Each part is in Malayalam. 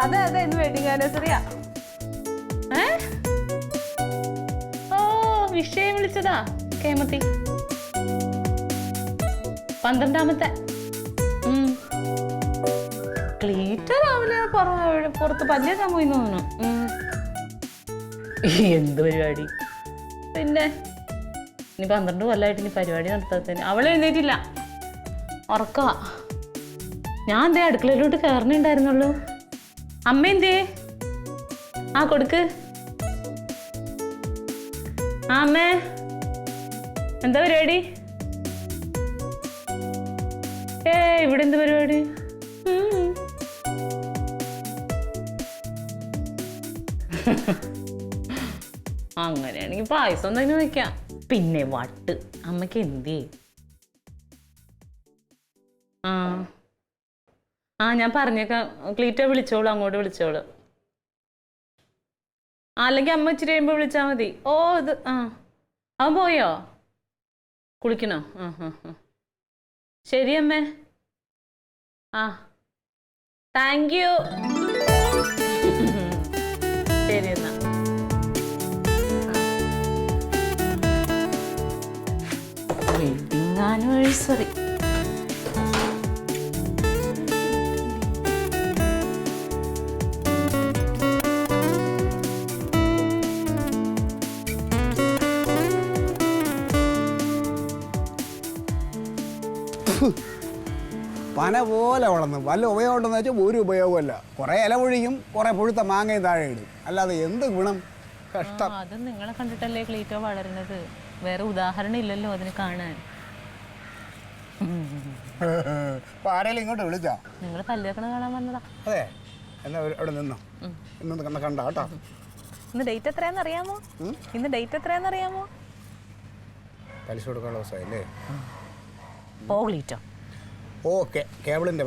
അതെ അതെ, ഇന്ന് വെഡിങ് ആനിവേഴ്സറിയാ. ഓ, വിഷയം വിളിച്ചതാ കേമത്തി. 12ാമത്തെ. ക്ലീറ്റ രാവിലെ പുറത്ത് പല്ലേക്കാൻ പോയി തോന്നുന്നു. എന്ത് പരിപാടി? പിന്നെ ഇനി 12 കൊല്ലമായിട്ട് ഇനി പരിപാടി നടത്താത്തന്നെ. അവൾ എഴുന്നേറ്റില്ല, ഉറക്കവാ. ഞാൻ എന്തേ അടുക്കളയിലോട്ട് കയറണുണ്ടായിരുന്നുള്ളൂ. അമ്മ എന്തേ? ആ കൊടുക്ക്. ആ അമ്മേ, എന്താ പരിപാടി? ഇവിടെ എന്ത് പരിപാടി? അങ്ങനെയാണെങ്കിൽ പായസം എന്തെങ്കിലും വെക്കാം. പിന്നെ വട്ട് അമ്മയ്ക്ക് എന്തേ? ആ ഞാൻ പറഞ്ഞേക്കാം. ക്ലീറ്റ വിളിച്ചോളൂ, അങ്ങോട്ട് വിളിച്ചോളൂ. അല്ലെങ്കിൽ അമ്മ ഇച്ചിരി കഴിയുമ്പോൾ വിളിച്ചാൽ മതി. ഓ ഇത് അവൻ പോയോ? കുളിക്കണോ? ശരി അമ്മേ. Thank you. ശരി എന്നാ. Wedding anniversary. പന പോലെ വളർന്നു. വല്ല ഉപയോഗം ഉണ്ടെന്ന് വെച്ചാൽ ഒരു ഉപയോഗമല്ല. കുറേ ഇല പൊഴിക്കും, കുറേ പുഴുത്ത മാങ്ങയും താഴെ ഇടും. അല്ലാതെ എന്ത് ഗുണം? കഷ്ടം. അത് നിങ്ങളെ കണ്ടിട്ടല്ലേ ക്ലീറ്റോ വളരുന്നത്. വേറെ ഉദാഹരണം ഇല്ലല്ലോ അതിന് കാണാൻ. ആരെങ്കിലും ഇങ്ങോട്ട് വിളിച്ചാ? നിങ്ങൾ പല്ലേക്കണ കാണാൻ വന്നതാ. അതെ, എന്നാ അവിടെ നിന്നോ. ഇന്ന് കണ്ട കേട്ടോ. ഇന്ന് ഡേറ്റ് എത്രയാന്ന് അറിയാമോ? ഇന്ന് ഡേറ്റ് എത്രയാന്ന് അറിയാമോ? പലിശ കൊടുക്കാനുള്ള ദിവസമല്ലേ? ഓ ക്ലീറ്റോ. ഓക്കെ, കേബിളിൻ്റെ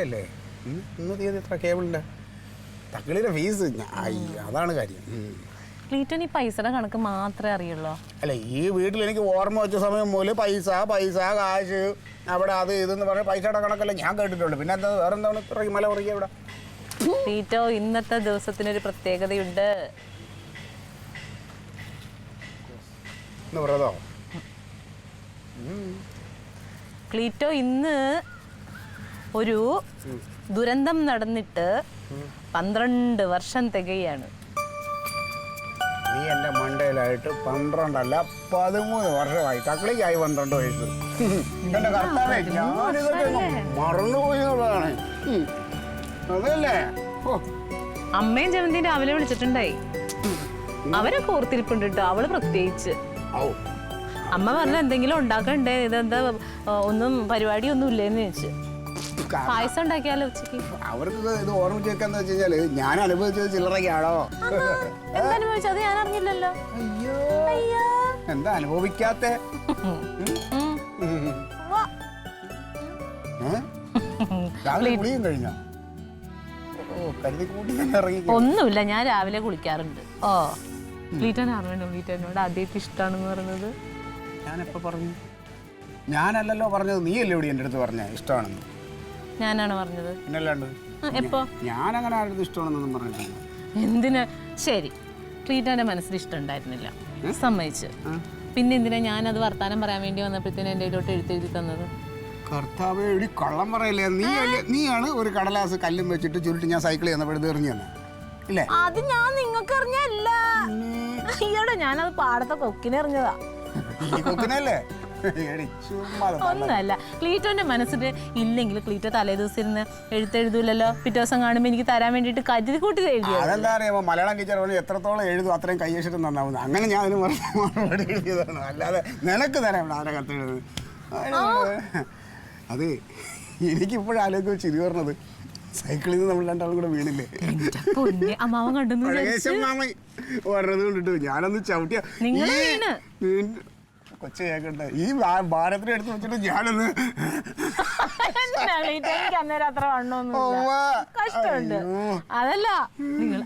അല്ലേ ഇന്ന് തീയതി എത്ര? കേബിളിൻ്റെ തക്കളിയുടെ ഫീസ്. അതാണ് കാര്യം. ക്ലീറ്റോന് ഈ പൈസയുടെ കണക്ക് മാത്രമേ അറിയുള്ളൂ. അല്ല, ഈ വീട്ടിൽ എനിക്ക് ഓർമ്മ വെച്ച സമയം മുതൽ പൈസ കാശ് അവിടെ അത് ഇതെന്ന് പറഞ്ഞാൽ പൈസയുടെ കണക്കല്ല ഞാൻ കേട്ടിട്ടുള്ളൂ. പിന്നെ എന്താ വേറെ എന്താണ് ഇത്ര മല പറയുക ഇവിടെ? ക്ലീറ്റോ, ഇന്നത്തെ ദിവസത്തിനൊരു പ്രത്യേകതയുണ്ട്. എന്ന് പറയതോ? ക്ലീറ്റോ, ഇന്ന് ഒരു ദുരന്തം നടന്നിട്ട് 12 വർഷം തികയാണ്. നീ എൻ്റെ മണ്ടയിലായിട്ട് 12 അല്ല 13 വർഷമായി. തക്കളിക്കായി 12 വയസ്സ്. എൻ്റെ കർത്താവേ, ഞാനിതൊക്കെ മറന്നുപോയതാണ്. അതല്ലേ? അമ്മയും ജമന്തിയും രാവിലെ വിളിച്ചിട്ടുണ്ടായി. അവരൊക്കെ ഓർത്തിരിപ്പുണ്ട് കേട്ടോ, അവള് പ്രത്യേകിച്ച്. അമ്മ പറഞ്ഞ എന്തെങ്കിലും ഉണ്ടാക്കണ്ടേ, ഇതെന്താ ഒന്നും പരിപാടിയൊന്നും ഇല്ലേന്ന് ചോദിച്ചു. പായസം ഉണ്ടാക്കിയാലോ ഉച്ചക്ക്? അവർക്ക് ഇത് ഓർമ്മിച്ച് വെക്കാന്ന് വെച്ച് കഴിഞ്ഞാല് ഞാൻ അനുഭവിച്ചത് ചില്ലറയ്ക്കാണോ? എന്താ അനുഭവിച്ചത്? ഞാൻ അറിഞ്ഞില്ലല്ലോ. അയ്യോ, എന്താ അനുഭവിക്കാത്ത? കഴിഞ്ഞോ? ഒന്നുമില്ല, ഞാൻ രാവിലെ കുളിക്കാറുണ്ട്. ഓ, ക്ലീറ്റോനെ അറിയണ്ടോ? ക്ലീറ്റോനോട് ആദ്യമായിട്ട് ഇഷ്ടമാണെന്ന് പറയുന്നത് ഞാനെപ്പോ പറഞ്ഞു? ഞാനല്ലല്ലോ പറഞ്ഞത്, നീയല്ലേ ഇവിടെ എൻ്റെ അടുത്ത് പറഞ്ഞ ഇഷ്ടമാണെന്ന്. ഞാനാണ് പറഞ്ഞത്. പിന്നല്ലാണ്ട് എപ്പോ? ഞാനങ്ങനെ ആരുടെ ഇഷ്ടമാണെന്നൊന്നും പറഞ്ഞിട്ടില്ല. എന്തിനാ? ശരി, ക്ലീറ്റോന്റെ മനസ്സിൽ ഇഷ്ടം ഉണ്ടായിരുന്നില്ല, സമ്മതിച്ച്. പിന്നെ എന്തിനാ ഞാനത് വർത്താനം പറയാൻ വേണ്ടി വന്നപ്പോഴത്തേനും എൻ്റെ ഇതിലോട്ട് എഴുതി തന്നത്? കർത്താവേ, എടി കള്ളം പറയില്ലേ. നീയാണ് ഒരു കടലാസ് കല്ലും വെച്ചിട്ട് ചുരുട്ടി ഞാൻ സൈക്കിൾ ചെയ്യുന്നപ്പോഴത് എറിഞ്ഞു തന്നെ ഇല്ലേ? അത് ഞാൻ നിങ്ങൾക്ക് എറിഞ്ഞല്ല. അയ്യോടെ, ഞാനത് പാടത്തെ കൊക്കിനെ എറിഞ്ഞതാ. കൊക്കിനല്ലേ? ഒന്നല്ല, ക്ലീറ്റോന്റെ മനസ്സിൽ ഇല്ലെങ്കിൽ ക്ലീറ്റോ തലേ ദിവസം ഇരുന്ന് എഴുതൂലല്ലോ. പിറ്റേ ദിവസം കാണുമ്പോൾ എനിക്ക് തരാൻ വേണ്ടിട്ട് കരുതി കൂട്ടി എഴുതി. അതെന്താ അറിയാമോ, മലയാളം ടീച്ചർ പറഞ്ഞു എത്രത്തോളം എഴുതും അത്രയും കയ്യക്ഷരം നന്നാവുന്നു. അങ്ങനെ ഞാൻ അതിന് മറുപടി എഴുതിയതാണ്. അല്ലാതെ നിനക്ക് തരാം ആരെ കത്തെഴുതുന്നത്. അത് എനിക്കിപ്പോഴും ആലോചിക്കും ചിരി പറഞ്ഞത്. സൈക്കിളിൽ നിന്ന് നമ്മൾ രണ്ടാളും കൂടെ വീണില്ലേ? അമ്മാവൻ കണ്ടു പറഞ്ഞത് കൊണ്ടിട്ട് ഞാനൊന്ന് ചവിട്ടിയ കൊച്ചു കേക്കണ്ട. ഈ ഭാരത്തിന് എടുത്ത് വെച്ചിട്ട് ഞാനൊന്ന് അന്നേരം അത്ര കഷ്ടമുണ്ട്. അതല്ല, നിങ്ങൾ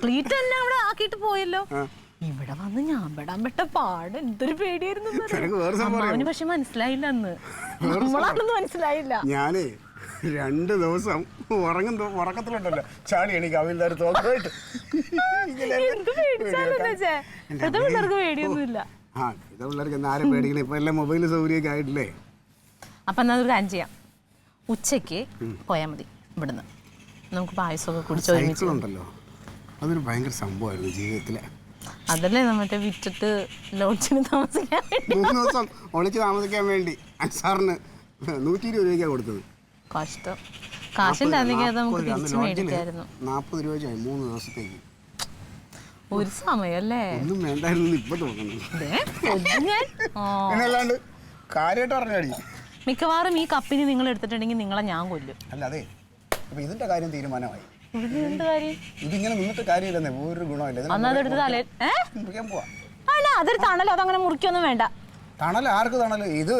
ക്ലീറ്റ് തന്നെ അവിടെ ആക്കിയിട്ട് പോയല്ലോ. ഇവിടെ വന്ന് ഞാൻ പെടാൻ പെട്ട പാട് എന്തൊരു പേടിയായിരുന്നു. അമ്മാവന് പക്ഷെ മനസ്സിലായില്ല, അന്ന് നമ്മളാണെന്ന് മനസ്സിലായില്ല. ഞാനേ 2 ദിവസം ഉറക്കത്തിലുണ്ടല്ലോ ചാടി എനിക്ക് അവയിൽ തോക്കായിട്ട് എന്ത് പേടിച്ചാലെന്ന് വെച്ചേ? ഇപ്പോഴത്തെ പിള്ളേർക്ക് പേടിയൊന്നുമില്ല. ആ ഇത് പിള്ളേർക്ക് എന്താ ആരും പേടിക്കണം, ഇപ്പൊ എല്ലാം മൊബൈൽ സൗകര്യമൊക്കെ ആയിട്ടില്ലേ. അപ്പം എന്നാൽ ഒരു കാര്യം ചെയ്യാം, ഉച്ചയ്ക്ക് പോയാൽ മതി ഇവിടുന്ന്. നമുക്ക് പായസമൊക്കെ കുടിച്ച് ഒരുമിച്ച്. സൈക്കിളുണ്ടല്ലോ, അതൊരു ഭയങ്കര സംഭവമായിരുന്നു ജീവിതത്തില്. അതല്ലേ നമ്മട്ടെ വിറ്റിട്ട് ലോഡ്ജിന് താമസിക്കാൻ 3 ദിവസം ഒളിച്ച് താമസിക്കാൻ വേണ്ടി അൻസാറിന് 120 രൂപയ്ക്കാണ് കൊടുത്തത്. കഷ്ടം. കാശുണ്ടായിരുന്നെങ്കിൽ അത് നമുക്ക് തിരിച്ച് മേടിക്കായിരുന്നു. 40 രൂപ 3 ദിവസത്തേക്ക്. ഒരു സമയല്ലേ ഒന്നും വേണ്ടായിരുന്നു ഇപ്പൊ തോന്നുന്നു. പിന്നല്ലാണ്ട് കാര്യമായിട്ട് പറഞ്ഞാടി. മിക്കവാറും ഈ കപ്പിന് നിങ്ങൾ എടുത്തിട്ടുണ്ടെങ്കിൽ നിങ്ങളെ ഞാൻ കൊല്ലും. അല്ല അതെ, അപ്പൊ ഇതിന്റെ കാര്യം തീരുമാനമായി. എന്ത് കാര്യം? ഇതിങ്ങനെ നിന്നിട്ട് കാര്യമില്ലെന്നേ, ഒരു ഗുണമില്ല. അതെടുത്ത് തലേ അതൊരു തണലോ, അതങ്ങനെ മുറിക്കൊന്നും വേണ്ട. തണൽ ആർക്ക് തണല്? ഇത്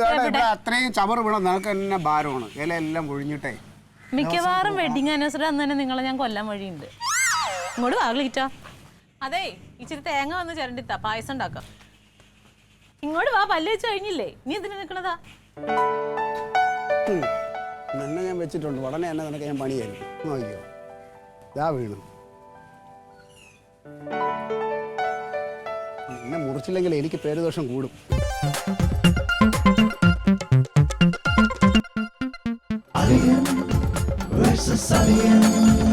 അത്രയും ചവറ് വീണ നിനക്ക് തന്നെ ഭാരമാണ്. ഇല എല്ലാം ഒഴിഞ്ഞിട്ടേ. മിക്കവാറും വെഡിങ് ആനിവേഴ്സറി അന്ന് തന്നെ നിങ്ങളെ ഞാൻ കൊല്ലാൻ വഴിയുണ്ട്. ഇങ്ങോട്ട് വാ. അതെ, ഇച്ചിരി തേങ്ങ വന്ന് ചിരണ്ടിത്താ, പായസം ഉണ്ടാക്കാം. ഇങ്ങോട്ട് വാ, പല്ല് വെച്ച് കഴിഞ്ഞില്ലേ, നീ എന്തിനാ നിൽക്കണതാ? നിന്നെ ഞാൻ വെച്ചിട്ടുണ്ട്, ഉടനെ തന്നെ നിനക്ക് ഞാൻ പണിയായിരുന്നു. നോക്കിയോ, ഇതാ വീണു. എന്നെ മുറിച്ചില്ലെങ്കിൽ എനിക്ക് പേരുദോഷം കൂടും. Alien versus Alien.